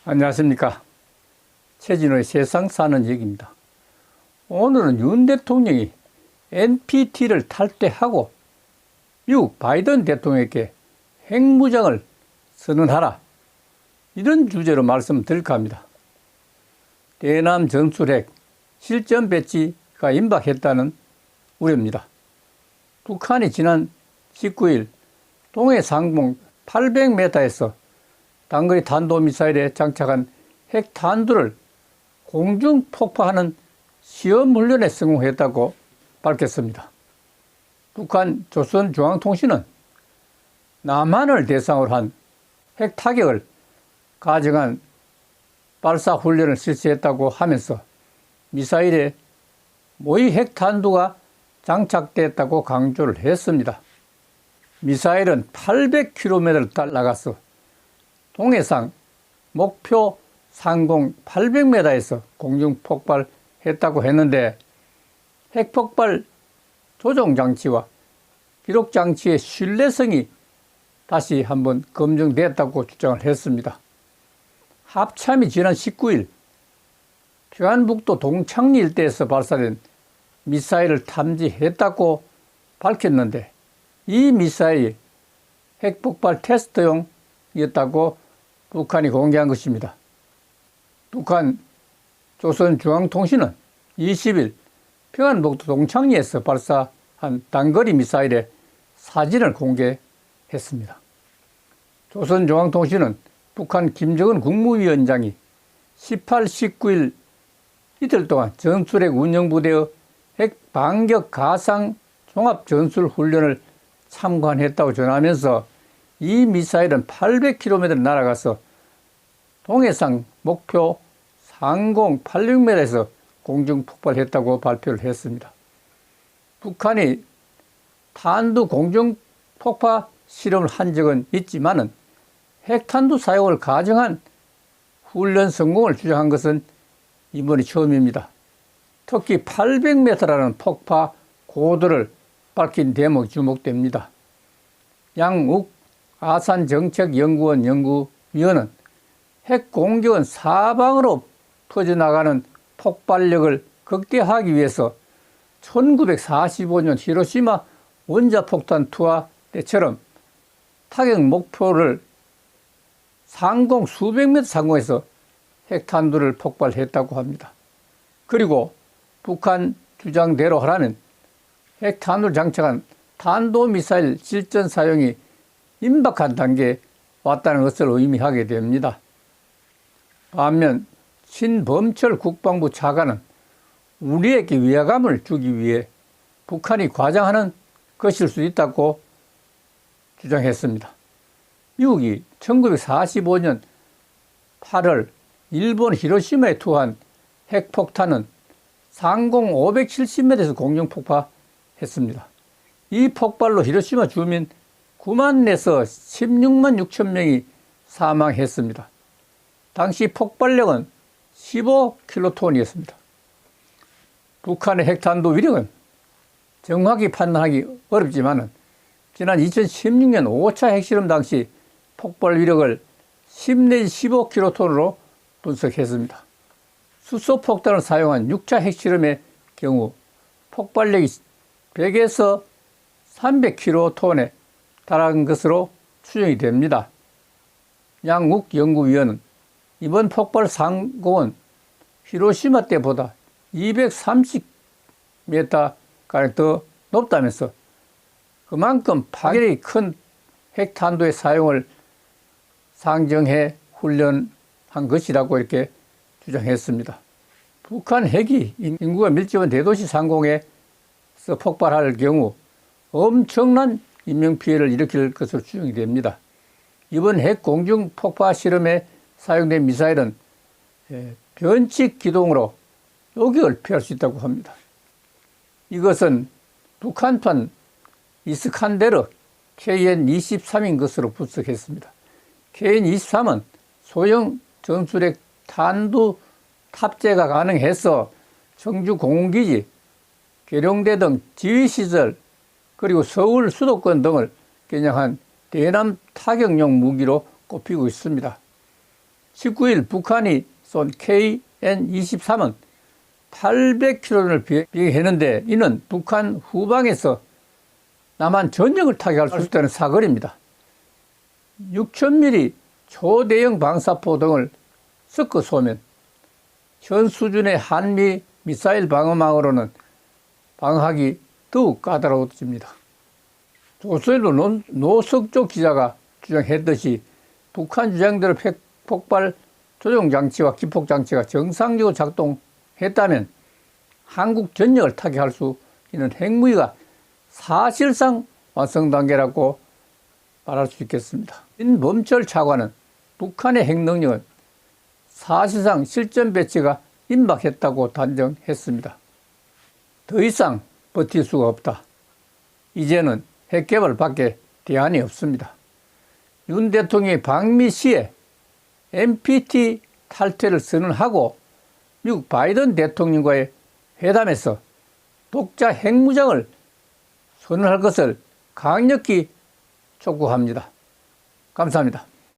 안녕하십니까. 최진호의 세상 사는 얘기입니다. 오늘은 윤 대통령이 NPT를 탈퇴하고 미국 바이든 대통령에게 핵무장을 선언하라, 이런 주제로 말씀드릴까 합니다. 대남 전술핵 실전 배치가 임박했다는 우려입니다. 북한이 지난 19일 동해 상공 800m에서 단거리 탄도미사일에 장착한 핵탄두를 공중 폭파하는 시험 훈련에 성공했다고 밝혔습니다. 북한 조선중앙통신은 남한을 대상으로 한 핵타격을 가정한 발사 훈련을 실시했다고 하면서 미사일에 모의 핵탄두가 장착됐다고 강조를 했습니다. 미사일은 800km를 날아가서 동해상 목표 상공 800m에서 공중 폭발했다고 했는데, 핵폭발 조종장치와 기록장치의 신뢰성이 다시 한번 검증됐다고 주장을 했습니다. 합참이 지난 19일 평안북도 동창리 일대에서 발사된 미사일을 탐지했다고 밝혔는데, 이 미사일이 핵폭발 테스트용이었다고 북한이 공개한 것입니다. 북한 조선중앙통신은 20일 평안북도 동창리에서 발사한 단거리 미사일의 사진을 공개했습니다. 조선중앙통신은 북한 김정은 국무위원장이 18, 19일 이틀 동안 전술핵 운영부대의 핵 반격 가상 종합전술훈련을 참관했다고 전하면서, 이 미사일은 800km를 날아가서 동해상 목표 상공 800m에서 공중 폭발했다고 발표를 했습니다. 북한이 탄두 공중 폭파 실험을 한 적은 있지만은 핵탄두 사용을 가정한 훈련 성공을 주장한 것은 이번이 처음입니다. 특히 800m라는 폭파 고도를 밝힌 대목이 주목됩니다. 양욱 아산정책연구원 연구위원은 핵 공격은 사방으로 퍼져나가는 폭발력을 극대화하기 위해서 1945년 히로시마 원자폭탄 투하 때처럼 타격 목표를 상공 수백 미터 상공에서 핵탄두를 폭발했다고 합니다. 그리고 북한 주장대로 하라면 핵탄두를 장착한 탄도미사일 실전 사용이 임박한 단계에 왔다는 것을 의미하게 됩니다. 반면 신범철 국방부 차관은 우리에게 위화감을 주기 위해 북한이 과장하는 것일 수 있다고 주장했습니다. 미국이 1945년 8월 일본 히로시마에 투하한 핵폭탄은 상공 570m에서 공중 폭파했습니다. 이 폭발로 히로시마 주민 9만 내서 16만 6천 명이 사망했습니다. 당시 폭발력은 15킬로톤이었습니다. 북한의 핵탄두 위력은 정확히 판단하기 어렵지만 지난 2016년 5차 핵실험 당시 폭발 위력을 10 내지 15킬로톤으로 분석했습니다. 수소폭탄을 사용한 6차 핵실험의 경우 폭발력이 100에서 300킬로톤에 달한 것으로 추정이 됩니다. 양욱 연구위원은 이번 폭발 상공은 히로시마 때보다 230m가량 더 높다면서 그만큼 파괴력이 큰 핵탄두의 사용을 상정해 훈련한 것이라고 이렇게 주장했습니다. 북한 핵이 인구가 밀집한 대도시 상공에서 폭발할 경우 엄청난 인명피해를 일으킬 것으로 추정이 됩니다. 이번 핵 공중 폭파 실험에 사용된 미사일은 변칙 기동으로 요격을 피할 수 있다고 합니다. 이것은 북한판 이스칸데르 KN-23인 것으로 분석했습니다. KN-23은 소형 전술핵 탄두 탑재가 가능해서 청주 공군기지 계룡대 등 지휘시설 그리고 서울 수도권 등을 겨냥한 대남 타격용 무기로 꼽히고 있습니다. 19일 북한이 쏜 KN-23은 800km를 비행했는데 이는 북한 후방에서 남한 전역을 타격할 수 있다는 사거리입니다. 6000mm 초대형 방사포 등을 섞어 쏘면 현 수준의 한미 미사일 방어망으로는 방어하기 더욱 까다로워집니다. 조선일보 노석조 기자가 주장했듯이 북한 주장대로 폭발 조종장치와 기폭장치가 정상적으로 작동했다면 한국 전역을 타격할 수 있는 핵무기가 사실상 완성 단계라고 말할 수 있겠습니다. 임범철 차관은 북한의 핵능력은 사실상 실전 배치가 임박했다고 단정했습니다. 더 이상 버틸 수가 없다. 이제는 핵개발밖에 대안이 없습니다. 윤 대통령이 방미 시에 NPT 탈퇴를 선언하고 미국 바이든 대통령과의 회담에서 독자 핵무장을 선언할 것을 강력히 촉구합니다. 감사합니다.